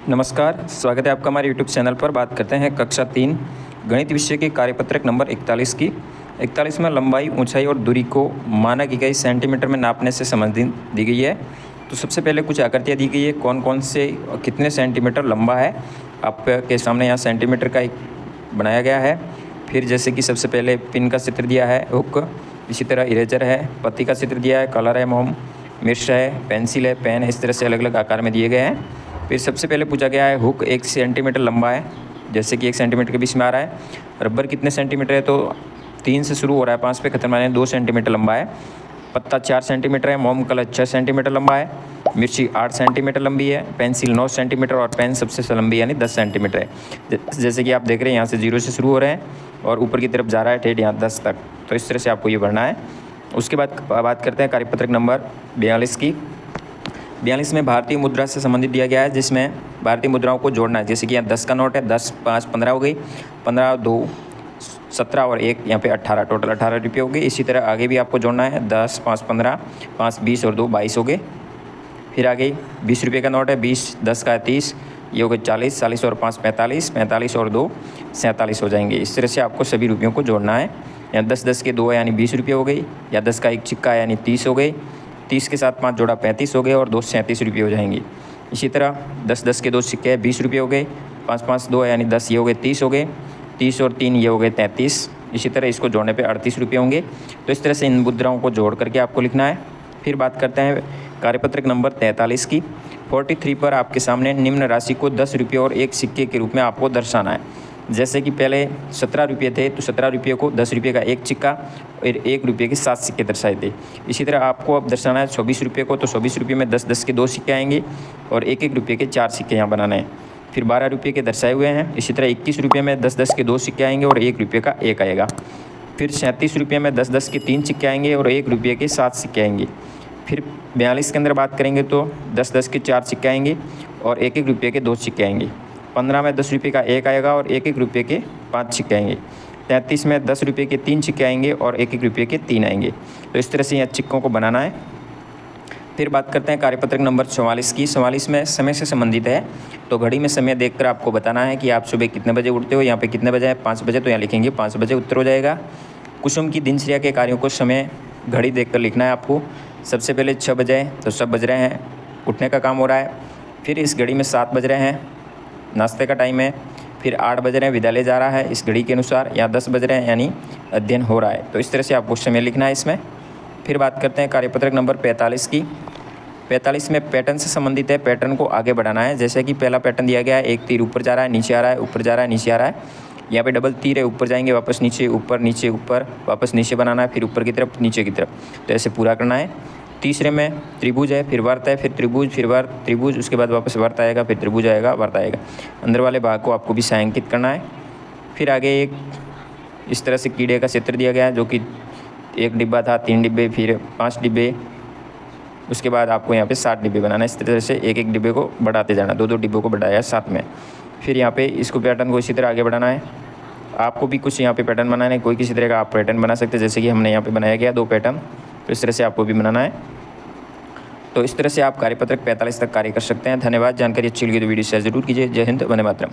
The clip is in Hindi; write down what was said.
नमस्कार, स्वागत है आपका हमारे यूट्यूब चैनल पर। बात करते हैं कक्षा 3 गणित विषय के कार्यपत्रक नंबर 41 की। 41 में लंबाई, ऊंचाई और दूरी को मानक इकाई सेंटीमीटर में नापने से संबंधित दी गई है। तो सबसे पहले कुछ आकृतियाँ दी गई है, कौन कौन से कितने सेंटीमीटर लंबा है आपके सामने यहाँ सेंटीमीटर का एक बनाया गया है। फिर जैसे कि सबसे पहले पिन का चित्र दिया है, हुक, इसी तरह इरेजर है, पत्ती का चित्र दिया है, कलर है, मोम, मिर्च है, पेंसिल है, पेन है, इस तरह से अलग अलग आकार में दिए गए हैं। फिर सबसे पहले पूछा गया है हुक 1 सेंटीमीटर लंबा है, जैसे कि 1 सेंटीमीटर के बीच में आ रहा है। रबर कितने सेंटीमीटर है, तो 3 से शुरू हो रहा है, 5 पे खत्म, यानी 2 सेंटीमीटर लंबा है। पत्ता 4 सेंटीमीटर है, मोम कलर 6 सेंटीमीटर लंबा है, मिर्ची 8 सेंटीमीटर लंबी है, पेंसिल 9 सेंटीमीटर और पेन सबसे लंबी यानी 10 सेंटीमीटर है। जैसे कि आप देख रहे हैं यहाँ से 0 से शुरू हो रहे हैं और ऊपर की तरफ जा रहा है ठेठ यहाँ 10 तक। तो इस तरह से आपको ये भरना है। उसके बाद बात करते हैं कार्यपत्रक नंबर 42 की। 42 में भारतीय मुद्रा से संबंधित दिया गया है, जिसमें भारतीय मुद्राओं को जोड़ना है। जैसे कि यहाँ 10 का नोट है, 10, 5, 15 हो गई, 15, 2, 17 और 1 यहाँ पे 18, टोटल 18 रुपये हो गए। इसी तरह आगे भी आपको जोड़ना है, 10, 5, 15, 5, 20 और 2, 22 हो गए। फिर आगे 20 रुपये का नोट है, 20, 10 का है 30, ये हो गए 40, 40 और 5, 45, 45 और 2, 47 हो जाएंगे। इस तरह से आपको सभी रुपयों को जोड़ना है। यहाँ 10, 10 के 2 यानी 20 रुपये हो गई, या 10 का एक सिक्का यानी 30 हो गई, 30 के साथ 5 जोड़ा 35 हो गए और 2 37 रुपये हो जाएंगे। इसी तरह 10, 10 के 2 सिक्के 20 रुपये हो गए, 5, 5, 2 यानी 10, ये हो गए 30 हो गए, 30 और 3 ये हो गए 33। इसी तरह इसको जोड़ने पे 38 रुपये होंगे। तो इस तरह से इन मुद्राओं को जोड़ करके आपको लिखना है। फिर बात करते हैं कार्यपत्रक नंबर 43 की। 43 पर आपके सामने निम्न राशि को 10 रुपये और 1 सिक्के के रूप में आपको दर्शाना है। जैसे कि पहले 17 रुपये थे, तो 17 रुपये को 10 रुपये का एक सिक्का और 1 रुपये के 7 सिक्के दर्शाए थे। इसी तरह आपको अब दर्शाना है 24 रुपये को, तो 24 रुपये में 10, 10 के 2 सिक्के आएंगे और 1 रुपये के 4 सिक्के यहाँ बनाने हैं। फिर 12 रुपये के दर्शाए हुए हैं। इसी तरह 21 रुपये में 10, 10 के 2 सिक्के आएंगे और 1 रुपये का 1 आएगा। फिर 37 रुपये में 10, 10 के 3 सिक्के आएंगे और 1 रुपये के 7 सिक्के आएंगे। फिर 42 के अंदर बात करेंगे तो 10, 10 के 4 सिक्के आएंगे और 1 रुपये के 2 सिक्के आएंगे। 15 में 10 रुपये का 1 आएगा और 1 रुपये के 5 सिक्के आएंगे। 33 में 10 रुपये के 3 सिक्के आएंगे और 1 रुपये के 3 आएंगे। तो इस तरह से यहाँ सिक्कों को बनाना है। फिर बात करते हैं कार्यपत्रक नंबर 44 की। 44 में समय से संबंधित है। तो घड़ी में समय देखकर आपको बताना है कि आप सुबह कितने बजे उठते हो। यहाँ पे कितने बजे है, 5 बजे, तो यहाँ लिखेंगे 5 बजे, उत्तर हो जाएगा। कुसुम की दिनचर्या के कार्यों को समय घड़ी देखकर लिखना है आपको। सबसे पहले 6 बजे है, तो सब बज रहे हैं, उठने का काम हो रहा है। फिर इस घड़ी में 7 बज रहे हैं, नाश्ते का टाइम है। फिर 8 बज रहे हैं, विद्यालय जा रहा है इस घड़ी के अनुसार। या 10 बज रहे हैं यानी अध्ययन हो रहा है। तो इस तरह से आपको समय लिखना है इसमें। फिर बात करते हैं कार्यपत्रक नंबर 45 की। 45 में पैटर्न से संबंधित है, पैटर्न को आगे बढ़ाना है। जैसे कि पहला पैटर्न दिया गया है, एक तीर ऊपर जा रहा है, नीचे आ रहा है, ऊपर जा रहा है, नीचे आ रहा है। यहाँ पे डबल तीर है, ऊपर जाएंगे, वापस नीचे, ऊपर नीचे, ऊपर वापस नीचे बनाना है, फिर ऊपर की तरफ, नीचे की तरफ। तो ऐसे पूरा करना है। तीसरे में त्रिभुज है, फिर वर्त है, फिर त्रिभुज, फिर वर्त, त्रिभुज, उसके बाद वापस वर्त आएगा, फिर त्रिभुज आएगा, वर्त आएगा। अंदर वाले भाग को आपको भी छायांकित करना है। फिर आगे एक इस तरह से कीड़े का चित्र दिया गया है, जो कि 1 डिब्बा था, 3 डिब्बे, फिर 5 डिब्बे, उसके बाद आपको यहाँ पे 7 डिब्बे बनाना है। इस तरह से 1 डिब्बे को बढ़ाते जाना, 2 डिब्बों को बढ़ाया 7 में। फिर यहाँ पे इसको पैटर्न को इसी तरह आगे बढ़ाना है। आपको भी कुछ यहाँ पे पैटर्न बनाना है, कोई किसी तरह का आप पैटर्न बना सकते हैं। जैसे कि हमने यहाँ पे बनाया गया 2 पैटर्न, तो इस तरह से आपको भी बनाना है। तो इस तरह से आप कार्यपत्रक 45 तक कार्य कर सकते हैं। धन्यवाद। जानकारी अच्छी लगी तो वीडियो शेयर जरूर कीजिए। जय हिंद, वंदे मातरम।